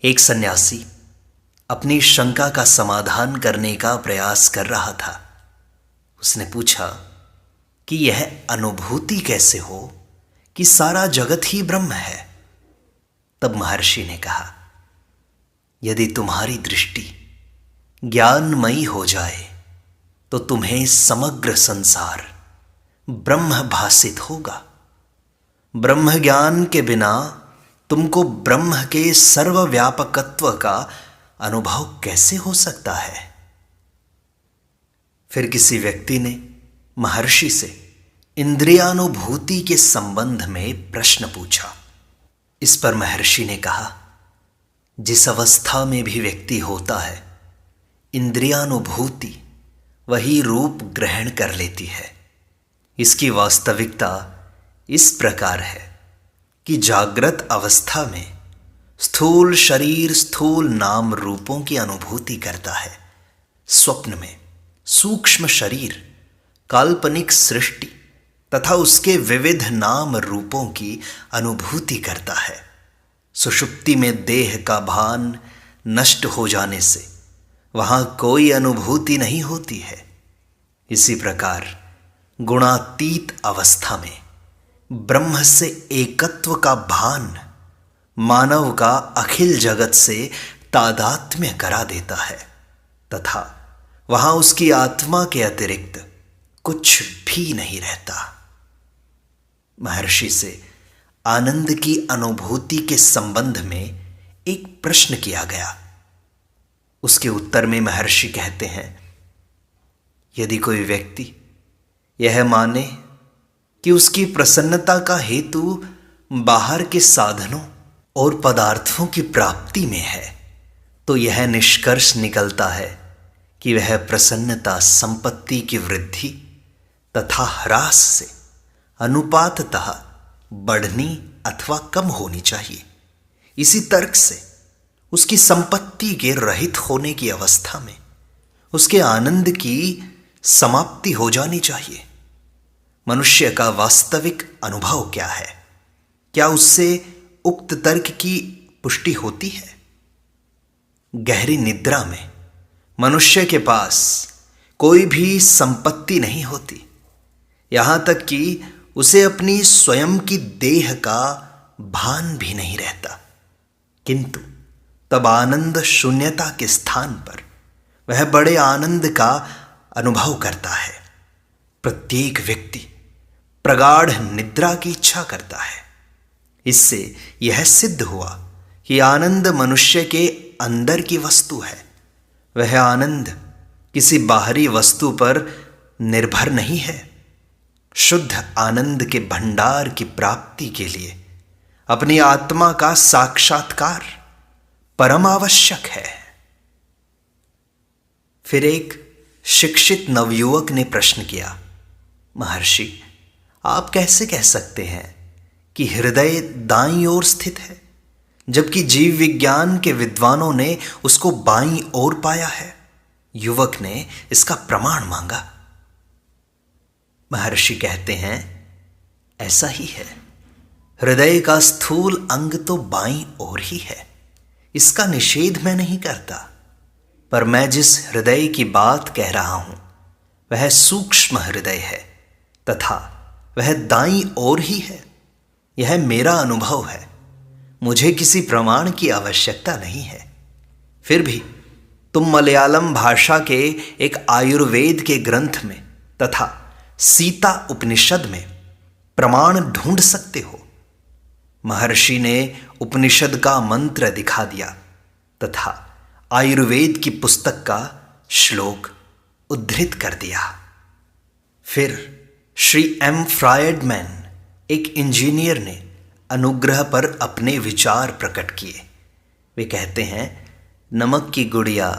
एक सन्यासी अपनी शंका का समाधान करने का प्रयास कर रहा था। उसने पूछा कि यह अनुभूति कैसे हो कि सारा जगत ही ब्रह्म है। तब महर्षि ने कहा, यदि तुम्हारी दृष्टि ज्ञानमयी हो जाए तो तुम्हें समग्र संसार ब्रह्म भासित होगा। ब्रह्म ज्ञान के बिना तुमको ब्रह्म के सर्वव्यापकत्व का अनुभव कैसे हो सकता है। फिर किसी व्यक्ति ने महर्षि से इंद्रियानुभूति के संबंध में प्रश्न पूछा। इस पर महर्षि ने कहा, जिस अवस्था में भी व्यक्ति होता है, इंद्रियानुभूति वही रूप ग्रहण कर लेती है। इसकी वास्तविकता इस प्रकार है कि जागृत अवस्था में स्थूल शरीर स्थूल नाम रूपों की अनुभूति करता है। स्वप्न में सूक्ष्म शरीर, काल्पनिक सृष्टि तथा उसके विविध नाम रूपों की अनुभूति करता है। सुषुप्ति में देह का भान नष्ट हो जाने से वहाँ कोई अनुभूति नहीं होती है। इसी प्रकार गुणातीत अवस्था में ब्रह्म से एकत्व का भान मानव का अखिल जगत से तादात्म्य करा देता है तथा वहाँ उसकी आत्मा के अतिरिक्त कुछ भी नहीं रहता। महर्षि से आनंद की अनुभूति के संबंध में एक प्रश्न किया गया। उसके उत्तर में महर्षि कहते हैं, यदि कोई व्यक्ति यह माने कि उसकी प्रसन्नता का हेतु बाहर के साधनों और पदार्थों की प्राप्ति में है, तो यह निष्कर्ष निकलता है कि वह प्रसन्नता संपत्ति की वृद्धि तथा ह्रास से अनुपाततः बढ़नी अथवा कम होनी चाहिए। इसी तर्क से उसकी संपत्ति के रहित होने की अवस्था में उसके आनंद की समाप्ति हो जानी चाहिए। मनुष्य का वास्तविक अनुभव क्या है? क्या उससे उक्त तर्क की पुष्टि होती है? गहरी निद्रा में मनुष्य के पास कोई भी संपत्ति नहीं होती, यहां तक कि उसे अपनी स्वयं की देह का भान भी नहीं रहता। किंतु तब आनंद शून्यता के स्थान पर वह बड़े आनंद का अनुभव करता है। प्रत्येक व्यक्ति प्रगाढ़ निद्रा की इच्छा करता है। इससे यह सिद्ध हुआ कि आनंद मनुष्य के अंदर की वस्तु है। वह आनंद किसी बाहरी वस्तु पर निर्भर नहीं है। शुद्ध आनंद के भंडार की प्राप्ति के लिए अपनी आत्मा का साक्षात्कार परम आवश्यक है। फिर एक शिक्षित नवयुवक ने प्रश्न किया, महर्षि, आप कैसे कह सकते हैं कि हृदय दाईं ओर स्थित है, जबकि जीव विज्ञान के विद्वानों ने उसको बाईं ओर पाया है? युवक ने इसका प्रमाण मांगा। महर्षि कहते हैं, ऐसा ही है। हृदय का स्थूल अंग तो बाईं ओर ही है, इसका निषेध मैं नहीं करता, पर मैं जिस हृदय की बात कह रहा हूं वह सूक्ष्म हृदय है तथा वह दाईं ओर ही है। यह मेरा अनुभव है, मुझे किसी प्रमाण की आवश्यकता नहीं है। फिर भी तुम मलयालम भाषा के एक आयुर्वेद के ग्रंथ में तथा सीता उपनिषद में प्रमाण ढूंढ सकते हो। महर्षि ने उपनिषद का मंत्र दिखा दिया तथा आयुर्वेद की पुस्तक का श्लोक उद्धृत कर दिया। फिर श्री एम फ्रायडमैन, एक इंजीनियर, ने अनुग्रह पर अपने विचार प्रकट किए। वे कहते हैं, नमक की गुड़िया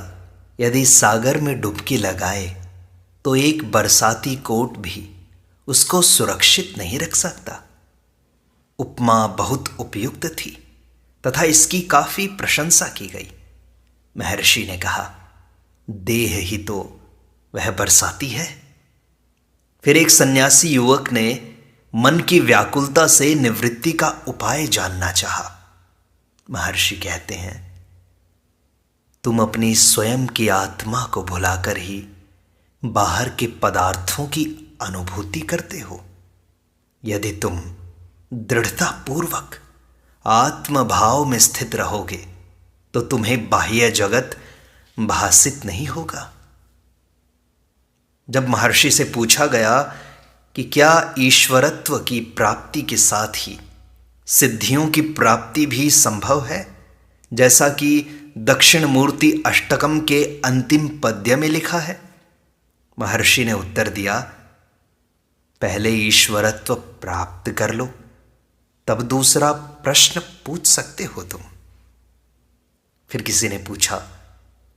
यदि सागर में डुबकी लगाए तो एक बरसाती कोट भी उसको सुरक्षित नहीं रख सकता। उपमा बहुत उपयुक्त थी तथा इसकी काफी प्रशंसा की गई। महर्षि ने कहा, देह ही तो वह बरसाती है। फिर एक सन्यासी युवक ने मन की व्याकुलता से निवृत्ति का उपाय जानना चाहा। महर्षि कहते हैं, तुम अपनी स्वयं की आत्मा को भुलाकर ही बाहर के पदार्थों की अनुभूति करते हो। यदि तुम दृढ़तापूर्वक आत्मभाव में स्थित रहोगे तो तुम्हें बाह्य जगत भासित नहीं होगा। जब महर्षि से पूछा गया कि क्या ईश्वरत्व की प्राप्ति के साथ ही सिद्धियों की प्राप्ति भी संभव है, जैसा कि दक्षिण मूर्ति अष्टकम के अंतिम पद्य में लिखा है, महर्षि ने उत्तर दिया, पहले ईश्वरत्व प्राप्त कर लो, तब दूसरा प्रश्न पूछ सकते हो तुम। फिर किसी ने पूछा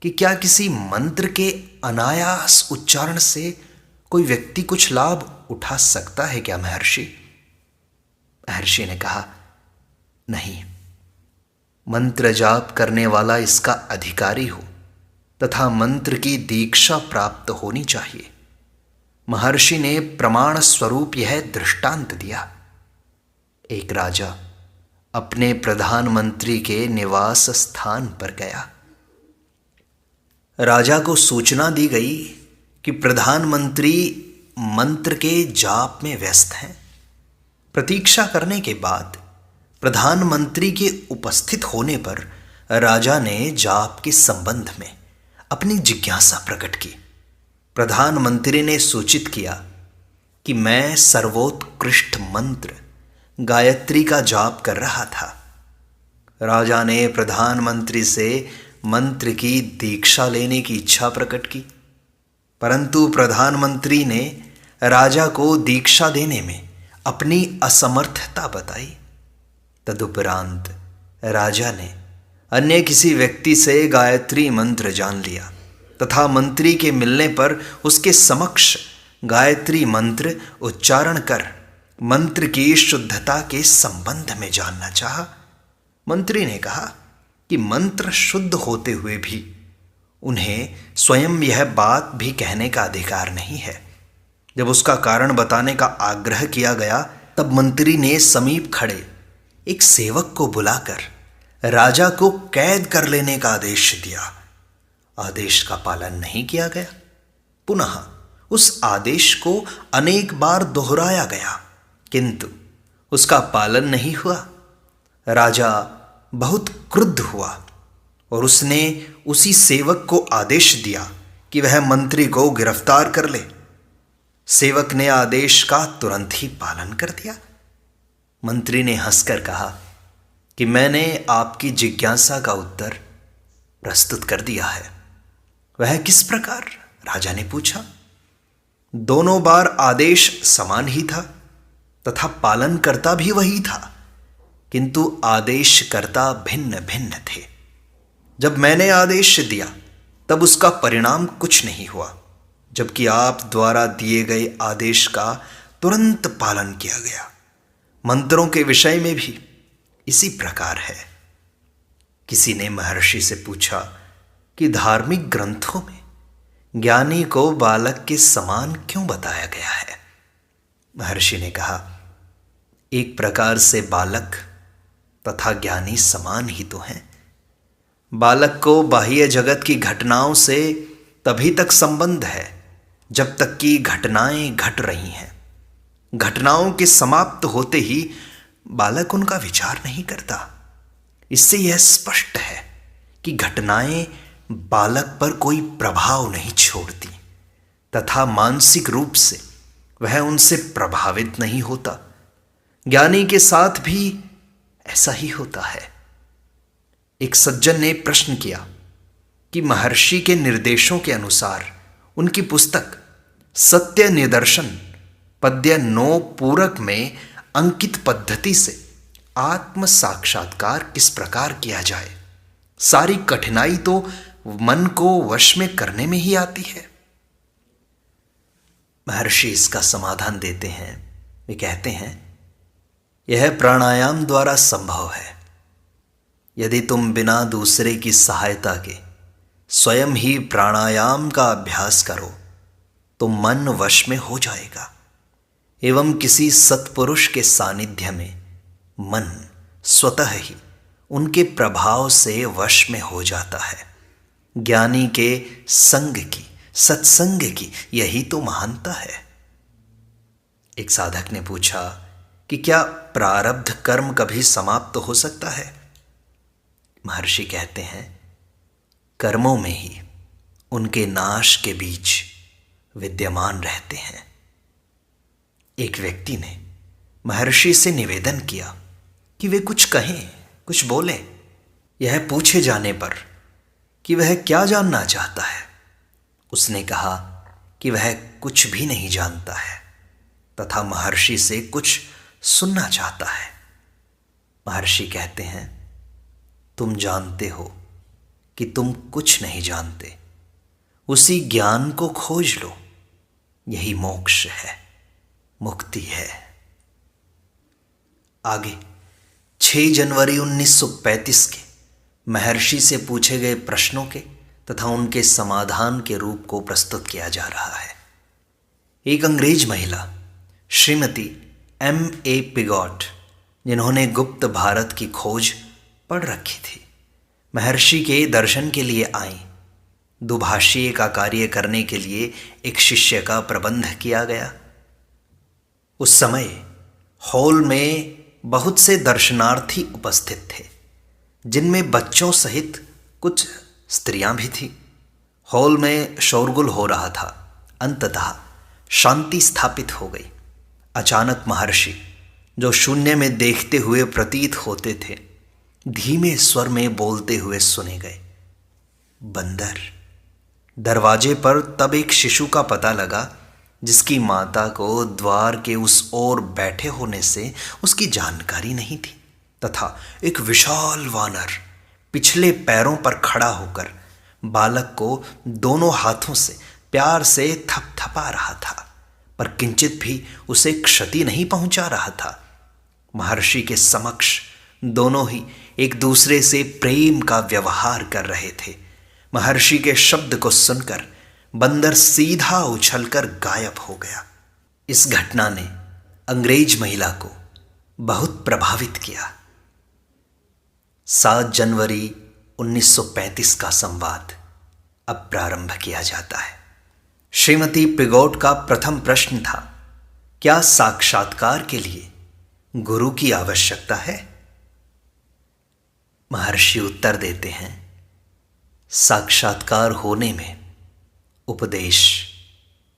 कि क्या किसी मंत्र के अनायास उच्चारण से कोई व्यक्ति कुछ लाभ उठा सकता है क्या महर्षि? महर्षि ने कहा, नहीं, मंत्र जाप करने वाला इसका अधिकारी हो तथा मंत्र की दीक्षा प्राप्त होनी चाहिए। महर्षि ने प्रमाण स्वरूप यह दृष्टांत दिया। एक राजा अपने प्रधानमंत्री के निवास स्थान पर गया। राजा को सूचना दी गई कि प्रधानमंत्री मंत्र के जाप में व्यस्त हैं। प्रतीक्षा करने के बाद प्रधानमंत्री के उपस्थित होने पर राजा ने जाप के संबंध में अपनी जिज्ञासा प्रकट की। प्रधानमंत्री ने सूचित किया कि मैं सर्वोत्कृष्ट मंत्र गायत्री का जाप कर रहा था। राजा ने प्रधानमंत्री से मंत्र की दीक्षा लेने की इच्छा प्रकट की, परंतु प्रधानमंत्री ने राजा को दीक्षा देने में अपनी असमर्थता बताई। तदुपरांत राजा ने अन्य किसी व्यक्ति से गायत्री मंत्र जान लिया तथा मंत्री के मिलने पर उसके समक्ष गायत्री मंत्र उच्चारण कर मंत्र की शुद्धता के संबंध में जानना चाहा। मंत्री ने कहा कि मंत्र शुद्ध होते हुए भी उन्हें स्वयं यह बात भी कहने का अधिकार नहीं है। जब उसका कारण बताने का आग्रह किया गया तब मंत्री ने समीप खड़े एक सेवक को बुलाकर राजा को कैद कर लेने का आदेश दिया। आदेश का पालन नहीं किया गया। पुनः उस आदेश को अनेक बार दोहराया गया, किंतु उसका पालन नहीं हुआ। राजा बहुत क्रुद्ध हुआ और उसने उसी सेवक को आदेश दिया कि वह मंत्री को गिरफ्तार कर ले। सेवक ने आदेश का तुरंत ही पालन कर दिया। मंत्री ने हंसकर कहा कि मैंने आपकी जिज्ञासा का उत्तर प्रस्तुत कर दिया है। वह किस प्रकार? राजा ने पूछा। दोनों बार आदेश समान ही था तथा पालनकर्ता भी वही था, किंतु आदेशकर्ता भिन्न भिन्न थे। जब मैंने आदेश दिया तब उसका परिणाम कुछ नहीं हुआ, जबकि आप द्वारा दिए गए आदेश का तुरंत पालन किया गया। मंत्रों के विषय में भी इसी प्रकार है। किसी ने महर्षि से पूछा कि धार्मिक ग्रंथों में ज्ञानी को बालक के समान क्यों बताया गया है? महर्षि ने कहा, एक प्रकार से बालक तथा ज्ञानी समान ही तो हैं। बालक को बाह्य जगत की घटनाओं से तभी तक संबंध है जब तक कि घटनाएं घट रही हैं। घटनाओं के समाप्त होते ही बालक उनका विचार नहीं करता। इससे यह स्पष्ट है कि घटनाएं बालक पर कोई प्रभाव नहीं छोड़ती तथा मानसिक रूप से वह उनसे प्रभावित नहीं होता। ज्ञानी के साथ भी ऐसा ही होता है। एक सज्जन ने प्रश्न किया कि महर्षि के निर्देशों के अनुसार उनकी पुस्तक सत्य निदर्शन पद्य 9 पूरक में अंकित पद्धति से आत्म साक्षात्कार किस प्रकार किया जाए। सारी कठिनाई तो मन को वश में करने में ही आती है। महर्षि इसका समाधान देते हैं। वे कहते हैं, यह प्राणायाम द्वारा संभव है। यदि तुम बिना दूसरे की सहायता के स्वयं ही प्राणायाम का अभ्यास करो तो मन वश में हो जाएगा एवं किसी सत्पुरुष के सानिध्य में मन स्वतः ही उनके प्रभाव से वश में हो जाता है। ज्ञानी के संग की, सत्संग की यही तो महानता है। एक साधक ने पूछा कि क्या प्रारब्ध कर्म कभी समाप्त हो सकता है? महर्षि कहते हैं, कर्मों में ही उनके नाश के बीज विद्यमान रहते हैं। एक व्यक्ति ने महर्षि से निवेदन किया कि वे कुछ कहें, कुछ बोलें। यह पूछे जाने पर कि वह क्या जानना चाहता है, उसने कहा कि वह कुछ भी नहीं जानता है तथा महर्षि से कुछ सुनना चाहता है। महर्षि कहते हैं, तुम जानते हो कि तुम कुछ नहीं जानते, उसी ज्ञान को खोज लो, यही मोक्ष है, मुक्ति है। आगे 6 जनवरी 1935 के महर्षि से पूछे गए प्रश्नों के तथा उनके समाधान के रूप को प्रस्तुत किया जा रहा है। एक अंग्रेज महिला श्रीमती M.A. पिगॉट, जिन्होंने गुप्त भारत की खोज पढ़ रखी थी, महर्षि के दर्शन के लिए आईं। दुभाषीय का कार्य करने के लिए एक शिष्य का प्रबंध किया गया। उस समय हॉल में बहुत से दर्शनार्थी उपस्थित थे, जिनमें बच्चों सहित कुछ स्त्रियां भी थीं। हॉल में शोरगुल हो रहा था। अंततः शांति स्थापित हो गई। अचानक महर्षि, जो शून्य में देखते हुए प्रतीत होते थे, धीमे स्वर में बोलते हुए सुने गए। बंदर। दरवाजे पर तब एक शिशु का पता लगा, जिसकी माता को द्वार के उस ओर बैठे होने से उसकी जानकारी नहीं थी, तथा एक विशाल वानर पिछले पैरों पर खड़ा होकर बालक को दोनों हाथों से प्यार से थपथपा रहा था, पर किंचित भी उसे क्षति नहीं पहुंचा रहा था। महर्षि के समक्ष दोनों ही एक दूसरे से प्रेम का व्यवहार कर रहे थे। महर्षि के शब्द को सुनकर बंदर सीधा उछलकर गायब हो गया। इस घटना ने अंग्रेज महिला को बहुत प्रभावित किया। 7 जनवरी 1935 का संवाद अब प्रारंभ किया जाता है। श्रीमती पिगॉट का प्रथम प्रश्न था, क्या साक्षात्कार के लिए गुरु की आवश्यकता है? महर्षि उत्तर देते हैं, साक्षात्कार होने में उपदेश,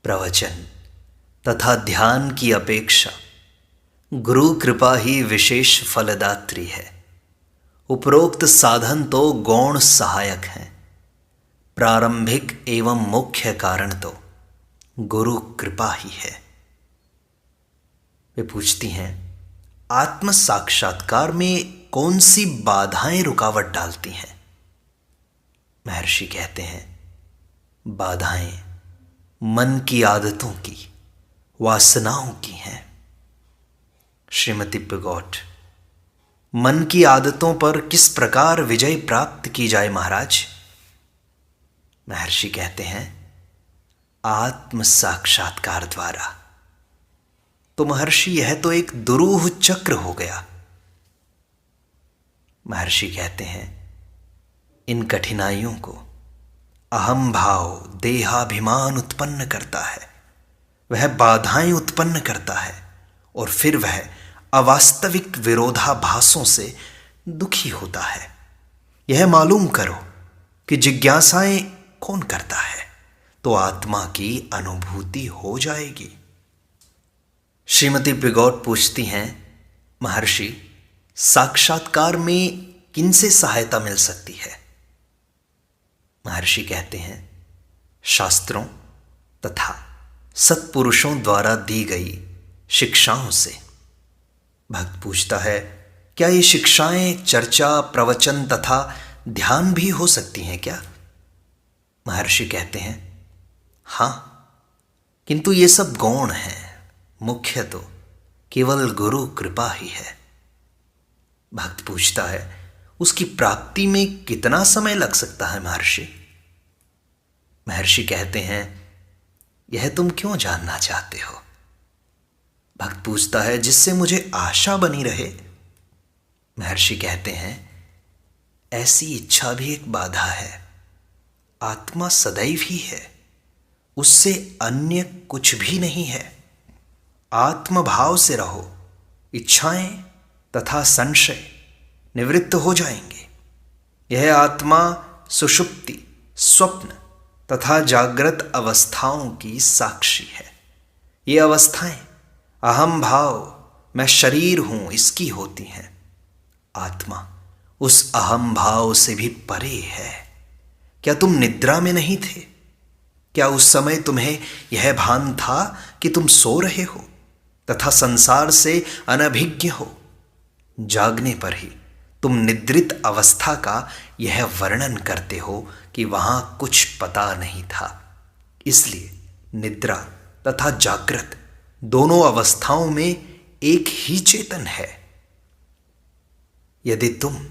प्रवचन तथा ध्यान की अपेक्षा गुरु कृपा ही विशेष फलदात्री है। उपरोक्त साधन तो गौण सहायक हैं, प्रारंभिक एवं मुख्य कारण तो गुरु कृपा ही है। वे पूछती हैं, आत्म साक्षात्कार में कौन सी बाधाएं रुकावट डालती हैं? महर्षि कहते हैं, बाधाएं मन की आदतों की, वासनाओं की हैं। श्रीमती पिगॉट, मन की आदतों पर किस प्रकार विजय प्राप्त की जाए महाराज? महर्षि कहते हैं, आत्म साक्षात्कार द्वारा। तो महर्षि, यह तो एक दुरूह चक्र हो गया। महर्षि कहते हैं, इन कठिनाइयों को अहम भाव, देहाभिमान उत्पन्न करता है, वह बाधाएं उत्पन्न करता है और फिर वह अवास्तविक विरोधाभासों से दुखी होता है। यह मालूम करो कि जिज्ञासाएं कौन करता है, तो आत्मा की अनुभूति हो जाएगी। श्रीमती पिगॉट पूछती हैं, महर्षि, साक्षात्कार में किनसे सहायता मिल सकती है? महर्षि कहते हैं, शास्त्रों तथा सत्पुरुषों द्वारा दी गई शिक्षाओं से। भक्त पूछता है, क्या ये शिक्षाएं चर्चा, प्रवचन तथा ध्यान भी हो सकती हैं क्या? महर्षि कहते हैं, हां, किंतु ये सब गौण हैं, मुख्य तो केवल गुरु कृपा ही है। भक्त पूछता है, उसकी प्राप्ति में कितना समय लग सकता है महर्षि? महर्षि कहते हैं, यह तुम क्यों जानना चाहते हो? भक्त पूछता है, जिससे मुझे आशा बनी रहे। महर्षि कहते हैं, ऐसी इच्छा भी एक बाधा है। आत्मा सदैव ही है, उससे अन्य कुछ भी नहीं है। आत्मभाव से रहो, इच्छाएं तथा संशय निवृत्त हो जाएंगे। यह आत्मा सुषुप्ति, स्वप्न तथा जागृत अवस्थाओं की साक्षी है। ये अवस्थाएं अहम भाव, मैं शरीर हूं, इसकी होती हैं। आत्मा उस अहम भाव से भी परे है। क्या तुम निद्रा में नहीं थे? क्या उस समय तुम्हें यह भान था कि तुम सो रहे हो तथा संसार से अनभिज्ञ हो? जागने पर ही तुम निद्रित अवस्था का यह वर्णन करते हो कि वहां कुछ पता नहीं था। इसलिए निद्रा तथा जागृत दोनों अवस्थाओं में एक ही चेतन है। यदि तुम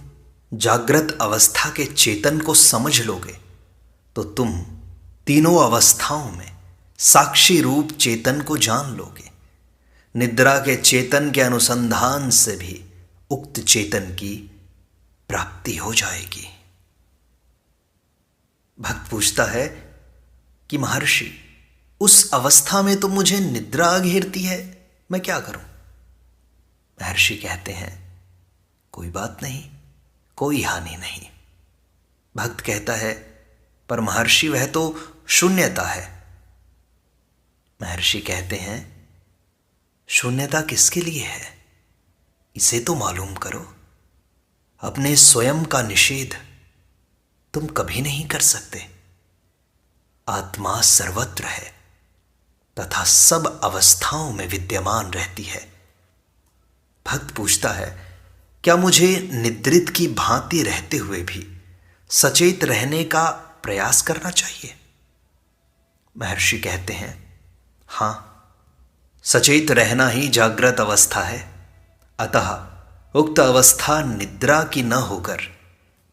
जागृत अवस्था के चेतन को समझ लोगे तो तुम तीनों अवस्थाओं में साक्षी रूप चेतन को जान लोगे। निद्रा के चेतन के अनुसंधान से भी उक्त चेतन की प्राप्ति हो जाएगी। भक्त पूछता है कि महर्षि, उस अवस्था में तो मुझे निद्रा घेरती है, मैं क्या करूं? महर्षि कहते हैं, कोई बात नहीं, कोई हानि नहीं। भक्त कहता है, पर महर्षि वह तो शून्यता है। महर्षि कहते हैं, शून्यता किसके लिए है, इसे तो मालूम करो। अपने स्वयं का निषेध तुम कभी नहीं कर सकते। आत्मा सर्वत्र है तथा सब अवस्थाओं में विद्यमान रहती है। भक्त पूछता है, क्या मुझे निद्रित की भांति रहते हुए भी सचेत रहने का प्रयास करना चाहिए? महर्षि कहते हैं, हां, सचेत रहना ही जागृत अवस्था है। अतः उक्त अवस्था निद्रा की न होकर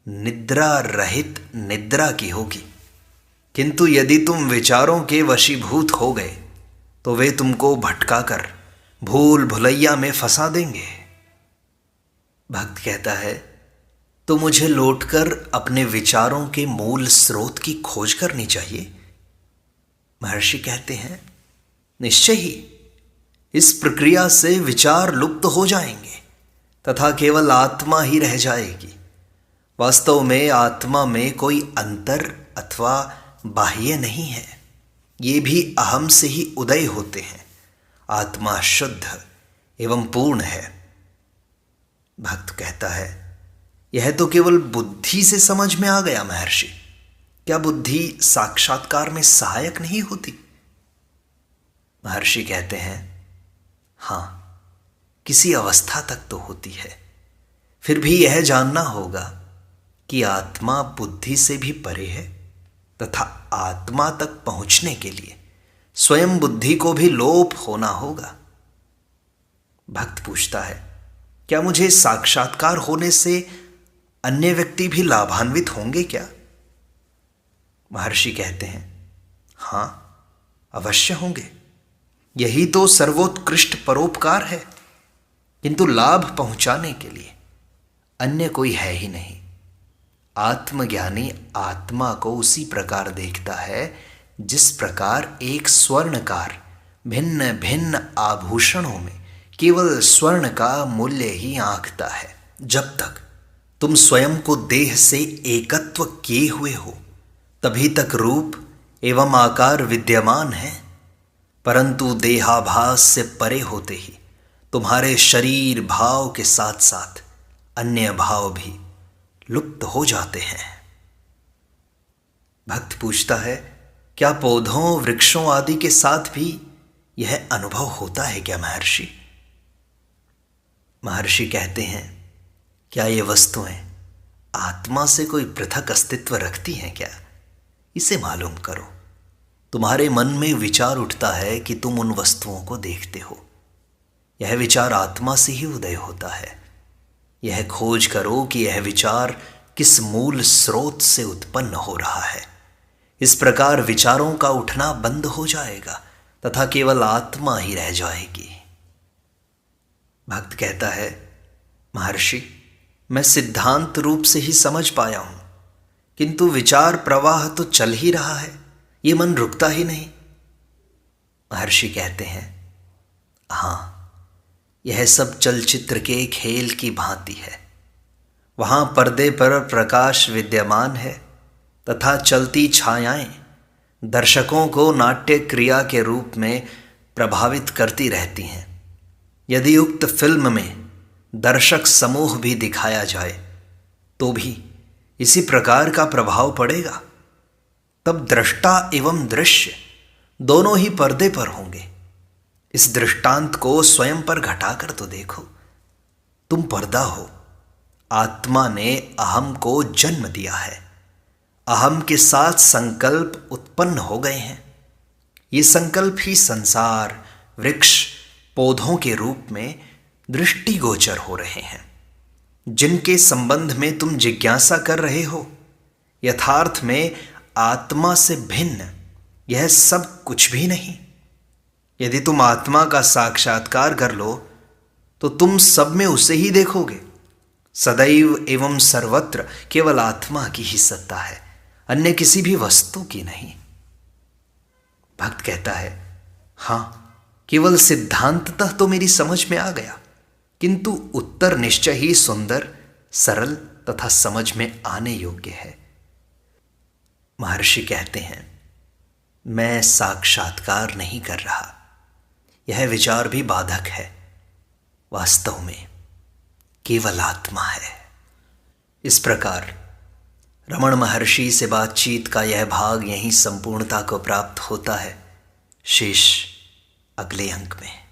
निद्रा रहित निद्रा की होगी। किंतु यदि तुम विचारों के वशीभूत हो गए तो वे तुमको भटकाकर भूल भुलैया में फंसा देंगे। भक्त कहता है, तो मुझे लौटकर अपने विचारों के मूल स्रोत की खोज करनी चाहिए। महर्षि कहते हैं, निश्चय ही इस प्रक्रिया से विचार लुप्त हो जाएंगे तथा केवल आत्मा ही रह जाएगी। वास्तव में आत्मा में कोई अंतर अथवा बाह्य नहीं है, ये भी अहम से ही उदय होते हैं। आत्मा शुद्ध एवं पूर्ण है। भक्त कहता है, यह तो केवल बुद्धि से समझ में आ गया महर्षि, क्या बुद्धि साक्षात्कार में सहायक नहीं होती? महर्षि कहते हैं, हां, किसी अवस्था तक तो होती है। फिर भी यह जानना होगा कि आत्मा बुद्धि से भी परे है तथा आत्मा तक पहुंचने के लिए स्वयं बुद्धि को भी लोप होना होगा। भक्त पूछता है, क्या मुझे साक्षात्कार होने से अन्य व्यक्ति भी लाभान्वित होंगे क्या? महर्षि कहते हैं, हां, अवश्य होंगे। यही तो सर्वोत्कृष्ट परोपकार है। किंतु लाभ पहुंचाने के लिए अन्य कोई है ही नहीं। आत्मज्ञानी आत्मा को उसी प्रकार देखता है जिस प्रकार एक स्वर्णकार भिन्न भिन्न आभूषणों में केवल स्वर्ण का मूल्य ही आंकता है। जब तक तुम स्वयं को देह से एकत्व किए हुए हो तभी तक रूप एवं आकार विद्यमान है, परंतु देहाभास से परे होते ही तुम्हारे शरीर भाव के साथ साथ अन्य भाव भी लुप्त हो जाते हैं। भक्त पूछता है, क्या पौधों वृक्षों आदि के साथ भी यह अनुभव होता है क्या महर्षि? महर्षि कहते हैं, क्या ये वस्तुएं आत्मा से कोई पृथक अस्तित्व रखती हैं क्या? इसे मालूम करो। तुम्हारे मन में विचार उठता है कि तुम उन वस्तुओं को देखते हो। यह विचार आत्मा से ही उदय होता है। यह खोज करो कि यह विचार किस मूल स्रोत से उत्पन्न हो रहा है। इस प्रकार विचारों का उठना बंद हो जाएगा तथा केवल आत्मा ही रह जाएगी। भक्त कहता है, महर्षि, मैं सिद्धांत रूप से ही समझ पाया हूं किंतु विचार प्रवाह तो चल ही रहा है, ये मन रुकता ही नहीं। महर्षि कहते हैं, हाँ, यह सब चलचित्र के खेल की भांति है। वहाँ पर्दे पर प्रकाश विद्यमान है तथा चलती छायाएं दर्शकों को नाट्य क्रिया के रूप में प्रभावित करती रहती हैं। यदि उक्त फिल्म में दर्शक समूह भी दिखाया जाए तो भी इसी प्रकार का प्रभाव पड़ेगा। तब दृष्टा एवं दृश्य दोनों ही पर्दे पर होंगे। इस दृष्टांत को स्वयं पर घटाकर तो देखो। तुम पर्दा हो, आत्मा ने अहम को जन्म दिया है, अहम के साथ संकल्प उत्पन्न हो गए हैं। ये संकल्प ही संसार, वृक्ष, पौधों के रूप में दृष्टिगोचर हो रहे हैं, जिनके संबंध में तुम जिज्ञासा कर रहे हो। यथार्थ में आत्मा से भिन्न यह सब कुछ भी नहीं। यदि तुम आत्मा का साक्षात्कार कर लो तो तुम सब में उसे ही देखोगे। सदैव एवं सर्वत्र केवल आत्मा की ही सत्ता है, अन्य किसी भी वस्तु की नहीं। भक्त कहता है, हाँ, केवल सिद्धांततः तो मेरी समझ में आ गया, किंतु उत्तर निश्चय ही सुंदर, सरल तथा समझ में आने योग्य है। महर्षि कहते हैं, मैं साक्षात्कार नहीं कर रहा, यह विचार भी बाधक है। वास्तव में केवल आत्मा है। इस प्रकार रमण महर्षि से बातचीत का यह भाग यहीं संपूर्णता को प्राप्त होता है। शेष अगले अंक में।